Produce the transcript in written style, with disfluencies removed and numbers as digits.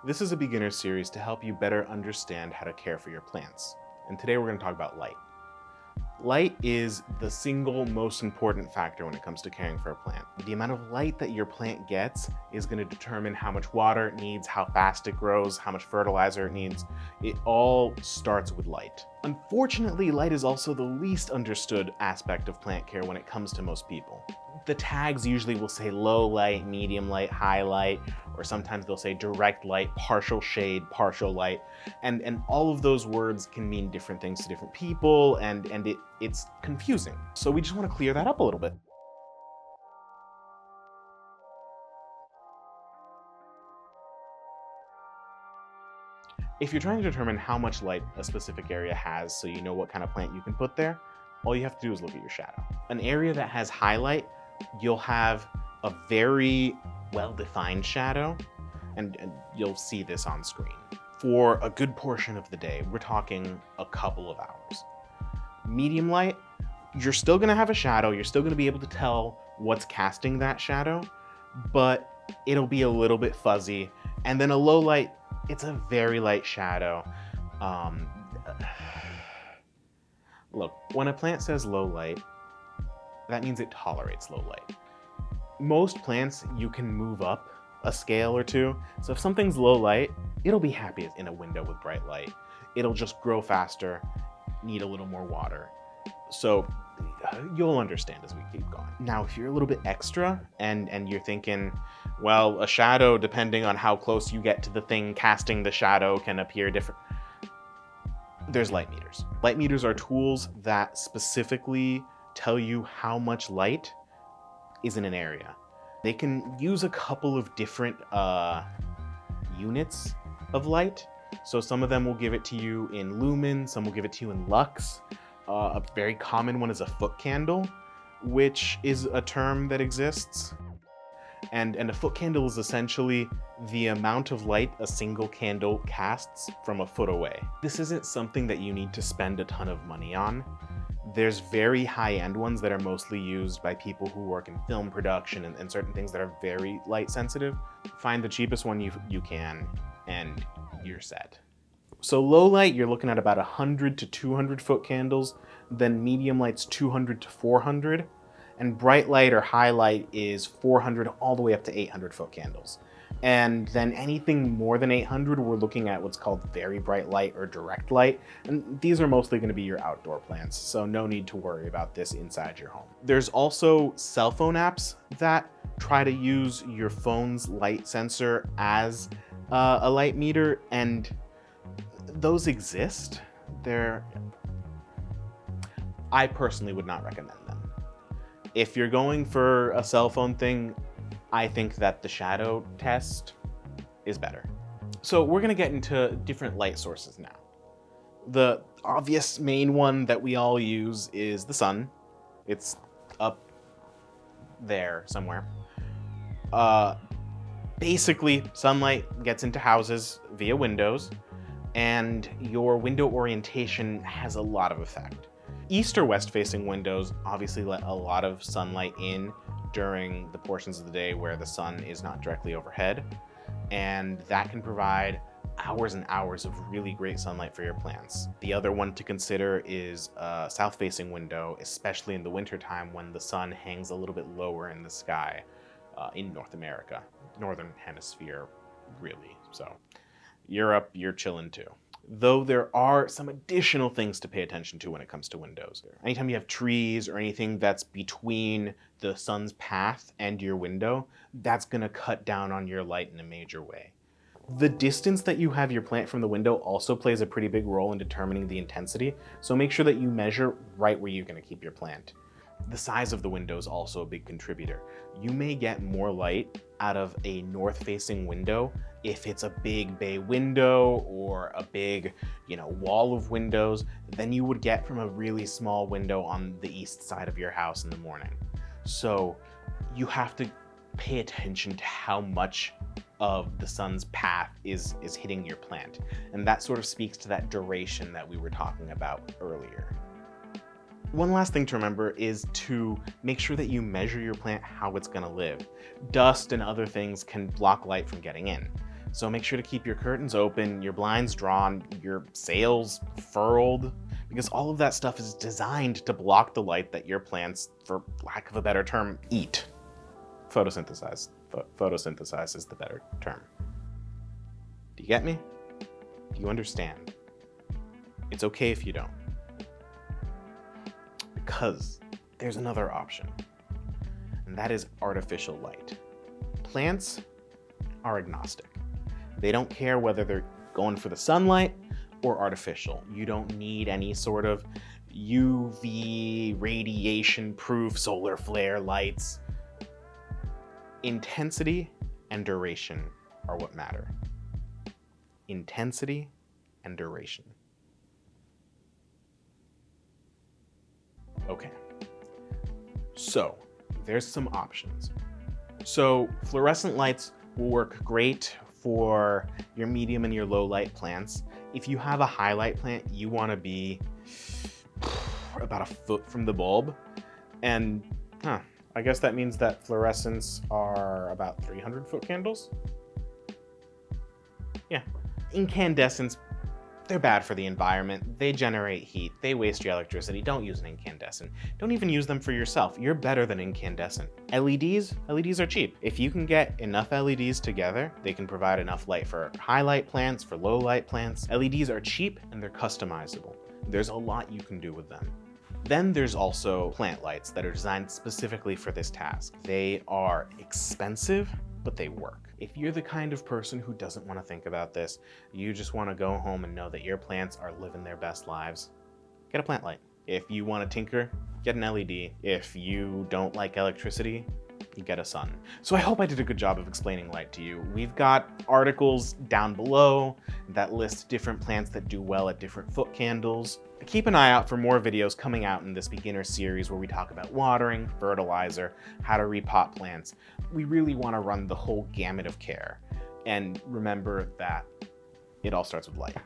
This is a beginner series to help you better understand how to care for your plants. And today we're going to talk about light. Light is the single most important factor when it comes to caring for a plant. The amount of light that your plant gets is going to determine how much water it needs, how fast it grows, how much fertilizer it needs. It all starts with light. Unfortunately, light is also the least understood aspect of plant care when it comes to most people. The tags usually will say low light, medium light, high light, or sometimes they'll say direct light, partial shade, partial light. And all of those words can mean different things to different people, and it's confusing. So we just want to clear that up a little bit. If you're trying to determine how much light a specific area has so you know what kind of plant you can put there, all you have to do is look at your shadow. An area that has high light, you'll have a very well-defined shadow, and you'll see this on screen. For a good portion of the day, we're talking a couple of hours. Medium light, you're still gonna have a shadow, you're still gonna be able to tell what's casting that shadow, but it'll be a little bit fuzzy. And then a low light, it's a very light shadow. Look, when a plant says low light, that means it tolerates low light. Most plants, you can move up a scale or two. So if something's low light, it'll be happy in a window with bright light. It'll just grow faster, need a little more water. So you'll understand as we keep going. Now, if you're a little bit extra and you're thinking, well, a shadow, depending on how close you get to the thing casting the shadow, can appear different. There's light meters. Light meters are tools that specifically tell you how much light is in an area. They can use a couple of different units of light. So some of them will give it to you in lumen, some will give it to you in lux. A very common one is a foot candle, which is a term that exists. And a foot candle is essentially the amount of light a single candle casts from a foot away. This isn't something that you need to spend a ton of money on. There's very high-end ones that are mostly used by people who work in film production and certain things that are very light sensitive. Find the cheapest one you can, and you're set. So low light, you're looking at about 100 to 200 foot candles, then medium light's 200 to 400, and bright light or high light is 400 all the way up to 800 foot candles. And then anything more than 800, we're looking at what's called very bright light or direct light. And these are mostly going to be your outdoor plants, so no need to worry about this inside your home. There's also cell phone apps that try to use your phone's light sensor as a light meter, and those exist. I personally would not recommend them. If you're going for a cell phone thing, I think that the shadow test is better. So we're gonna get into different light sources now. The obvious main one that we all use is the sun. It's up there somewhere. Basically, sunlight gets into houses via windows, and your window orientation has a lot of effect. East or west facing windows obviously let a lot of sunlight in during the portions of the day where the sun is not directly overhead, and that can provide hours and hours of really great sunlight for your plants. The other one to consider is a south facing window, especially in the wintertime when the sun hangs a little bit lower in the sky in North America, northern hemisphere really. So Europe, you're chilling too. Though there are some additional things to pay attention to when it comes to windows. Anytime you have trees or anything that's between the sun's path and your window, that's gonna cut down on your light in a major way. The distance that you have your plant from the window also plays a pretty big role in determining the intensity, so make sure that you measure right where you're gonna keep your plant. The size of the window is also a big contributor. You may get more light out of a north-facing window if it's a big bay window or a big, wall of windows than you would get from a really small window on the east side of your house in the morning. So you have to pay attention to how much of the sun's path is hitting your plant. And that sort of speaks to that duration that we were talking about earlier. One last thing to remember is to make sure that you measure your plant how it's going to live. Dust and other things can block light from getting in. So make sure to keep your curtains open, your blinds drawn, your sails furled, because all of that stuff is designed to block the light that your plants, for lack of a better term, eat. Photosynthesize. Photosynthesize is the better term. Do you get me? Do you understand? It's okay if you don't. Because there's another option, and that is artificial light. Plants are agnostic. They don't care whether they're going for the sunlight or artificial. You don't need any sort of UV radiation-proof solar flare lights. Intensity and duration are what matter. Intensity and duration. Okay, so there's some options. So fluorescent lights will work great for your medium and your low light plants. If you have a highlight plant, you want to be about a foot from the bulb. And I guess that means that fluorescents are about 300-foot candles. Yeah, incandescents, they're bad for the environment. They generate heat. They waste your electricity. Don't use an incandescent. Don't even use them for yourself. You're better than incandescent. LEDs are cheap. If you can get enough LEDs together, they can provide enough light for highlight plants, for low light plants. LEDs are cheap and they're customizable. There's a lot you can do with them. Then there's also plant lights that are designed specifically for this task. They are expensive, but they work. If you're the kind of person who doesn't want to think about this, you just want to go home and know that your plants are living their best lives, get a plant light. If you want to tinker, get an LED. If you don't like electricity, you get a sun. So I hope I did a good job of explaining light to you. We've got articles down below that list different plants that do well at different foot candles. Keep an eye out for more videos coming out in this beginner series where we talk about watering, fertilizer, how to repot plants. We really want to run the whole gamut of care. And remember that it all starts with light.